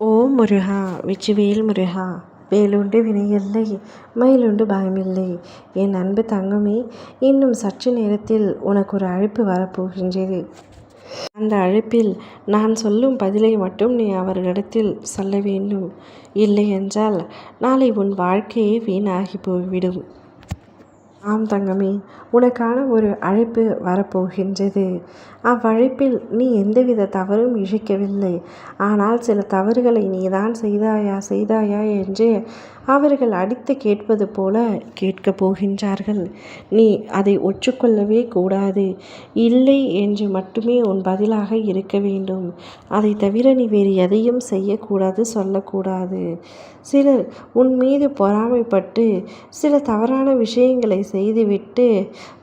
ஓம் முருகா வெற்றிவேல் முருகா. வேலுண்டு வினையில்லை, மயிலுண்டு பயமில்லை. என் அன்பு தங்கமே, இன்னும் சற்று நேரத்தில் உனக்கு ஒரு அழைப்பு வரப்போகின்றது. அந்த அழைப்பில் நான் சொல்லும் பதிலை மட்டும் நீ அவர்களிடத்தில் சொல்ல வேண்டும். இல்லை என்றால் நாளை உன் வாழ்க்கையே வீணாகி போய்விடும். ஆம் தங்கமே, உனக்கான ஒரு அழைப்பு வரப்போகின்றது. அவ்வழைப்பில் நீ எந்தவித தவறும் இழைக்கவில்லை. ஆனால் சில தவறுகளை நீதான் செய்தாயா என்று அவர்கள் அடித்து கேட்பது போல கேட்கப் போகின்றார்கள். நீ அதை ஒற்றுக்கொள்ளவே கூடாது. இல்லை என்று மட்டுமே உன் பதிலாக இருக்க வேண்டும். அதை தவிர நீ வேறு எதையும் செய்யக்கூடாது, சொல்லக்கூடாது. சிலர் உன் மீது பொறாமைப்பட்டு சில தவறான விஷயங்களை செய்துவிட்டு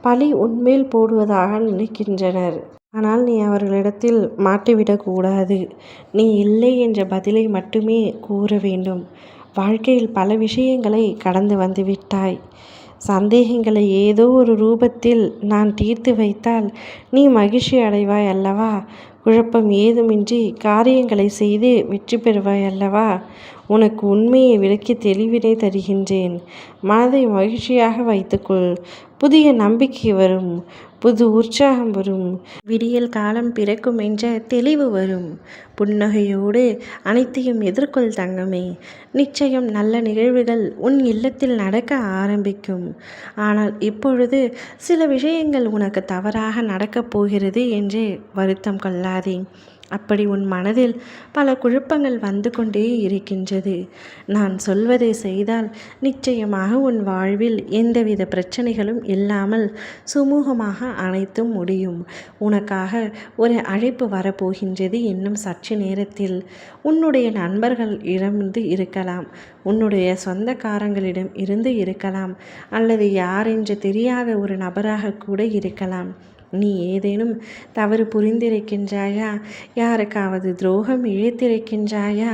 பழி உன்மேல் போடுவதாக நினைக்கின்றனர். ஆனால் நீ அவர்களிடத்தில் மாட்டிவிடக்கூடாது. நீ இல்லை என்ற பதிலை மட்டுமே கூற வேண்டும். வாழ்க்கையில் பல விஷயங்களை கடந்து வந்துவிட்டாய். சந்தேகங்களை ஏதோ ஒரு ரூபத்தில் நான் தீர்த்து வைத்தால் நீ மகிழ்ச்சி அடைவாய் அல்லவா? குழப்பம் ஏதுமின்றி காரியங்களை செய்து வெற்றி பெறுவாய் அல்லவா? உனக்கு உண்மையை விளக்கி தெளிவினை தருகின்றேன். மனதை மகிழ்ச்சியாக வைத்துக்கொள். புதிய நம்பிக்கை வரும், புது உற்சாகம் வரும், விடியல் காலம் பிறக்கும் என்ற தெளிவு வரும். புன்னகையோடு அனைத்தையும் எதிர்கொள் தங்கமே. நிச்சயம் நல்ல நிகழ்வுகள் உன் இல்லத்தில் நடக்க ஆரம்பிக்கும். ஆனால் இப்பொழுது சில விஷயங்கள் உனக்கு தவறாக நடக்கப் போகிறது என்று வருத்தம் கொள்ளாதே. அப்படி உன் மனதில் பல குழப்பங்கள் வந்து கொண்டே இருக்கின்றது. நான் சொல்வதை செய்தால் நிச்சயமாக உன் வாழ்வில் எந்தவித பிரச்சனைகளும் இல்லாமல் சுமூகமாக அனைத்தும் முடியும். உனக்காக ஒரு அழைப்பு வரப்போகின்றது. இன்னும் சற்று நேரத்தில் உன்னுடைய நண்பர்கள் இருந்து இருக்கலாம், உன்னுடைய சொந்தக்காரங்களிடம் இருந்து இருக்கலாம், அல்லது யாரென்று தெரியாத ஒரு நபராக கூட இருக்கலாம். நீ ஏதேனும் தவறு புரிந்திருக்கின்றாயா? யாருக்காவது துரோகம் இழைத்திருக்கின்றாயா?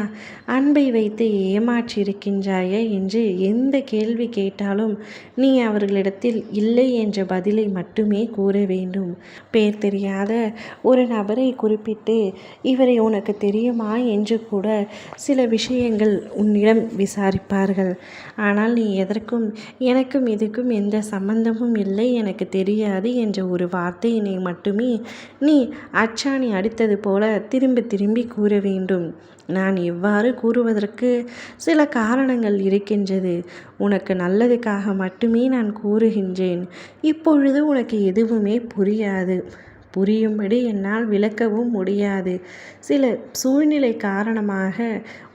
அன்பை வைத்து ஏமாற்றியிருக்கின்றாயா என்று எந்த கேள்வி கேட்டாலும் நீ அவர்களிடத்தில் இல்லை என்ற பதிலை மட்டுமே கூற வேண்டும். பேர் தெரியாத ஒரு நபரை குறிப்பிட்டு இவரை உனக்கு தெரியுமா என்று கூட சில விஷயங்கள் உன்னிடம் விசாரிப்பார்கள். ஆனால் நீ எதற்கும் எனக்கும் இதுக்கும் எந்த சம்பந்தமும் இல்லை, எனக்கு தெரியாது என்ற ஒரு வார்த்தையினை மட்டுமே நீ அச்சாணி அடித்தது போல திரும்பி திரும்பி கூற வேண்டும். நான் இவ்வாறு கூறுவதற்கு சில காரணங்கள் இருக்கின்றது. உனக்கு நல்லதுக்காக மட்டுமே நான் கூறுகின்றேன். இப்பொழுது உனக்கு எதுவுமே புரியாது. புரியும்படி என்னால் விளக்கவும் முடியாது. சில சூழ்நிலை காரணமாக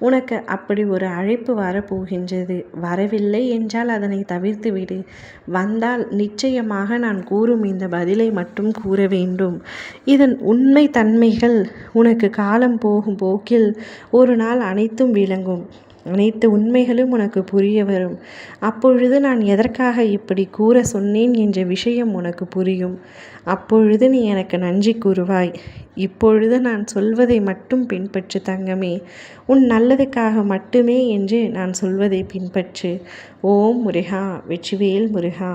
உனக்கு அப்படி ஒரு அழைப்பு வரப்போகின்றது. வரவில்லை என்றால் அதனை தவிர்த்துவிடு. வந்தால் நிச்சயமாக நான் கூறும் இந்த பதிலை மட்டும் கூற வேண்டும். இதன் உண்மை தன்மைகள் உனக்கு காலம் போகும் போக்கில் ஒரு நாள் அனைத்தும் விளங்கும். அனைத்து உண்மைகளும் உனக்கு புரிய வரும். அப்பொழுது நான் எதற்காக இப்படி கூற சொன்னேன் என்ற விஷயம் உனக்கு புரியும். அப்பொழுது நீ எனக்கு நன்றி கூறுவாய். இப்பொழுது நான் சொல்வதை மட்டும் பின்பற்று தங்கமே. உன் நல்லதுக்காக மட்டுமே என்று நான் சொல்வதை பின்பற்று. ஓம் முருகா வெற்றிவேல் முருகா.